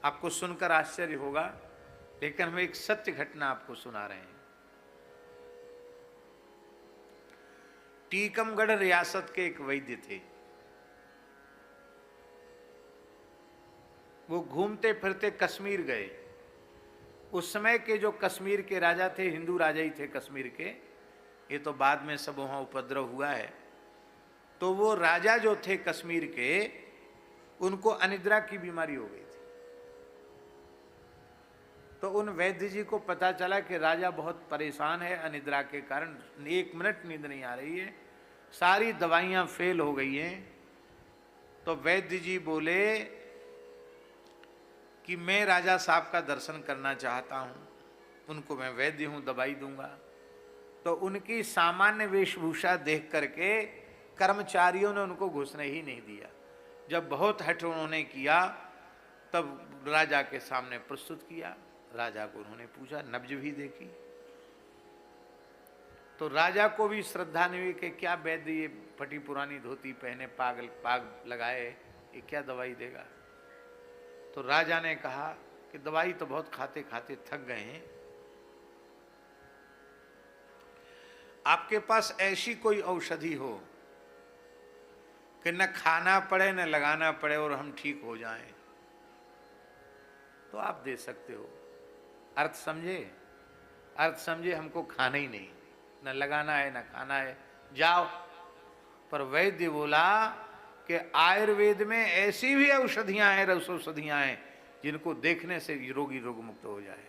आपको सुनकर आश्चर्य होगा, लेकिन हम एक सत्य घटना आपको सुना रहे हैं। टीकमगढ़ रियासत के एक वैद्य थे। वो घूमते फिरते कश्मीर गए। उस समय के जो कश्मीर के राजा थे, हिंदू राजा ही थे कश्मीर के, ये तो बाद में सब वहाँ उपद्रव हुआ है। तो वो राजा जो थे कश्मीर के, उनको अनिद्रा की बीमारी हो गई थी। तो उन वैद्य जी को पता चला कि राजा बहुत परेशान है अनिद्रा के कारण, 1 मिनट नींद नहीं आ रही है, सारी दवाइयाँ फेल हो गई हैं। तो वैद्य जी बोले कि मैं राजा साहब का दर्शन करना चाहता हूँ, उनको मैं वैद्य हूँ, दवाई दूंगा। तो उनकी सामान्य वेशभूषा देख करके कर्मचारियों ने उनको घुसने ही नहीं दिया। जब बहुत हठ उन्होंने किया, तब राजा के सामने प्रस्तुत किया। राजा को उन्होंने पूछा, नब्ज भी देखी। तो राजा को भी श्रद्धा नहीं हुई कि क्या वैद्य ये फटी पुरानी धोती पहने, पाग लगाए, ये क्या दवाई देगा। तो राजा ने कहा कि दवाई तो बहुत खाते खाते थक गए हैं, आपके पास ऐसी कोई औषधि हो कि न खाना पड़े न लगाना पड़े और हम ठीक हो जाएं, तो आप दे सकते हो। अर्थ समझे? अर्थ समझे, हमको खाना ही नहीं, न लगाना है न खाना है, जाओ। पर वैद्य बोला कि आयुर्वेद में ऐसी भी औषधियां हैं, रसौषधियां हैं, जिनको देखने से रोगी रोग मुक्त हो जाए।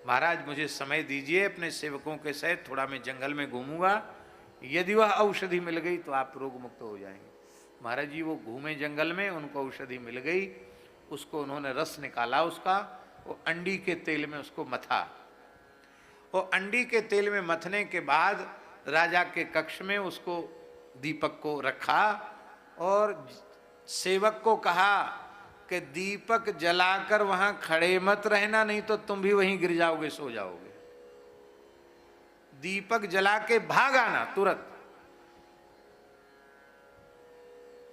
महाराज मुझे समय दीजिए, अपने सेवकों के सहित थोड़ा मैं जंगल में घूमूंगा, यदि वह औषधि मिल गई तो आप रोग मुक्त हो जाएंगे। महाराज जी वो घूमे जंगल में, उनको औषधि मिल गई। उसको उन्होंने रस निकाला उसका, वो अंडी के तेल में उसको मथा। वो अंडी के तेल में मथने के बाद राजा के कक्ष में उसको दीपक को रखा और सेवक को कहा कि दीपक जलाकर वहां खड़े मत रहना, नहीं तो तुम भी वहीं गिर जाओगे, सो जाओगे। दीपक जला के भाग आना तुरंत,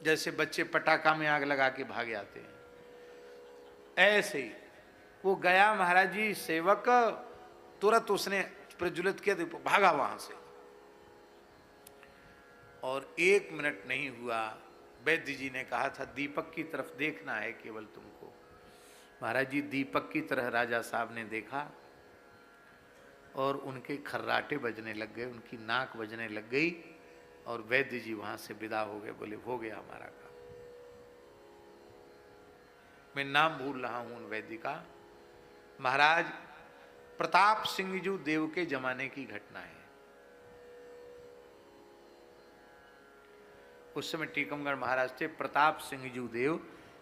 जैसे बच्चे पटाखा में आग लगा के भाग जाते हैं, ऐसे ही वो गया। महाराज जी सेवक तुरंत उसने प्रज्वलित किया, दीपक भागा वहां से, और 1 मिनट नहीं हुआ। वैद्य जी ने कहा था दीपक की तरफ देखना है केवल तुमको। महाराज जी दीपक की तरह राजा साहब ने देखा और उनके खर्राटे बजने लग गए, उनकी नाक बजने लग गई, और वैद्य जी वहां से विदा हो गए। बोले हो गया हमारा काम। मैं नाम भूल रहा हूं उन वैद्य का। महाराज प्रताप सिंह जी देव के जमाने की घटना है। उस समय टीकमगढ़ महाराज थे प्रताप सिंह जी देव,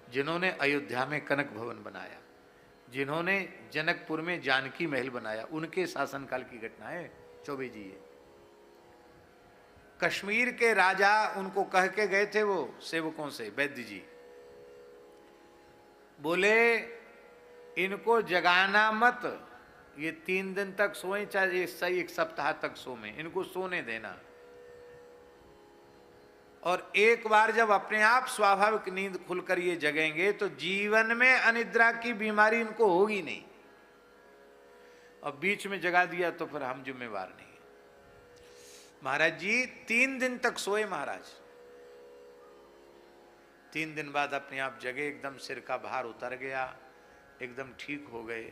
जिन्होंने अयोध्या में कनक भवन बनाया, जिन्होंने जनकपुर में जानकी महल बनाया, उनके शासनकाल की घटना है। चौबे जी ये कश्मीर के राजा उनको कह के गए थे, वो सेवकों से, वैद्य जी बोले इनको जगाना मत, ये 3 दिन तक सोए, चाहे सही 1 सप्ताह तक सोए, इनको सोने देना। और एक बार जब अपने आप स्वाभाविक नींद खुलकर ये जगेंगे तो जीवन में अनिद्रा की बीमारी इनको होगी नहीं। और बीच में जगा दिया तो फिर हम जिम्मेवार नहीं। महाराज जी 3 दिन तक सोए महाराज। 3 दिन बाद अपने आप जगे, एकदम सिर का भार उतर गया, एकदम ठीक हो गए।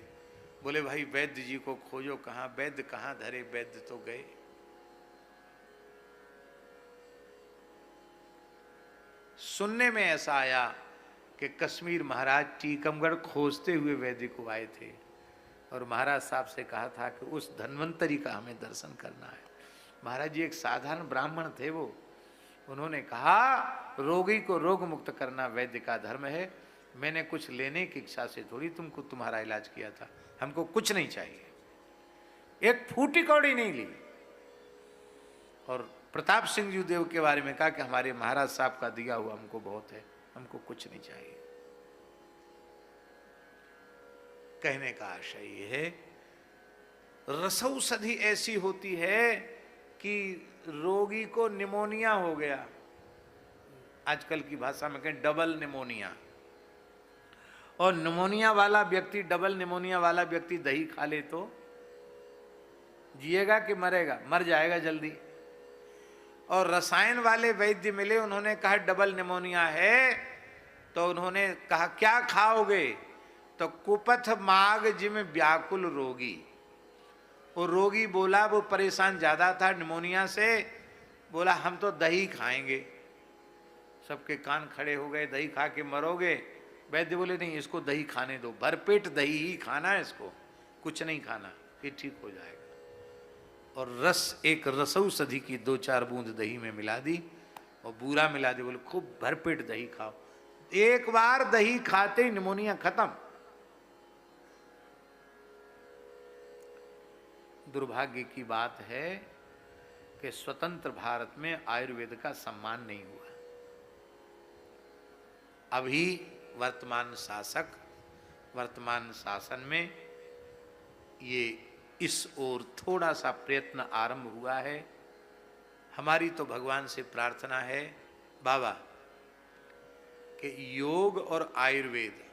बोले भाई वैद्य जी को खोजो, कहाँ वैद्य, कहाँ धरे वैद्य, तो गए। सुनने में ऐसा आया कि कश्मीर महाराज टीकमगढ़ खोजते हुए वैद्य को आए थे, और महाराज साहब से कहा था कि उस धन्वंतरी का हमें दर्शन करना है। महाराज जी एक साधारण ब्राह्मण थे वो, उन्होंने कहा रोगी को रोग मुक्त करना वैद्य का धर्म है, मैंने कुछ लेने की इच्छा से थोड़ी तुमको तुम्हारा इलाज किया था, हमको कुछ नहीं चाहिए, एक फूटी कौड़ी नहीं ली। और प्रताप सिंह जी देव के बारे में कहा कि हमारे महाराज साहब का दिया हुआ हमको बहुत है, हमको कुछ नहीं चाहिए। कहने का आशय ये है, रसौषधि ऐसी होती है कि रोगी को निमोनिया हो गया, आजकल की भाषा में कहें डबल निमोनिया, और निमोनिया वाला व्यक्ति, डबल निमोनिया वाला व्यक्ति दही खा ले तो जिएगा कि मरेगा? मर जाएगा जल्दी। और रसायन वाले वैद्य मिले, उन्होंने कहा डबल निमोनिया है, तो उन्होंने कहा क्या खाओगे? तो कुपथ माग जिम व्याकुल रोगी। वो रोगी बोला, वो परेशान ज्यादा था निमोनिया से, बोला हम तो दही खाएंगे। सबके कान खड़े हो गए, दही खा के मरोगे? वैद्य बोले नहीं, इसको दही खाने दो, भरपेट दही ही खाना है इसको, कुछ नहीं खाना, ये ठीक हो जाएगा। और रस, एक रसौषधि की 2-4 बूंद दही में मिला दी और बूरा मिला दी, बोले खूब भरपेट दही खाओ। एक बार दही खाते ही निमोनिया खत्म। दुर्भाग्य की बात है कि स्वतंत्र भारत में आयुर्वेद का सम्मान नहीं हुआ। अभी वर्तमान शासक, वर्तमान शासन में ये इस ओर थोड़ा सा प्रयत्न आरंभ हुआ है। हमारी तो भगवान से प्रार्थना है बाबा कि योग और आयुर्वेद,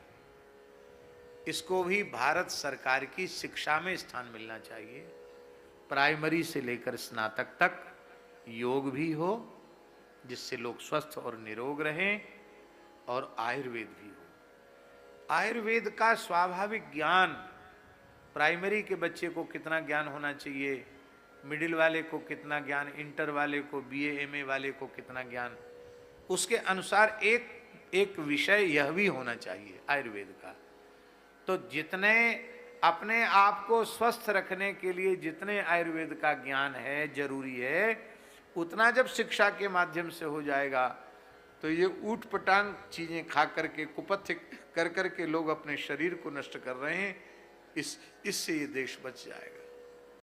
इसको भी भारत सरकार की शिक्षा में स्थान मिलना चाहिए। प्राइमरी से लेकर स्नातक तक योग भी हो, जिससे लोग स्वस्थ और निरोग रहें, और आयुर्वेद भी हो। आयुर्वेद का स्वाभाविक ज्ञान, प्राइमरी के बच्चे को कितना ज्ञान होना चाहिए, मिडिल वाले को कितना ज्ञान, इंटर वाले को, बीए एमए वाले को कितना ज्ञान, उसके अनुसार एक विषय यह भी होना चाहिए आयुर्वेद का। तो जितने अपने आप को स्वस्थ रखने के लिए जितने आयुर्वेद का ज्ञान है, जरूरी है, उतना जब शिक्षा के माध्यम से हो जाएगा तो ये ऊट पटांग चीजें खा करके, कुपथ्य कर करके लोग अपने शरीर को नष्ट कर रहे हैं, इससे ये देश बच जाएगा।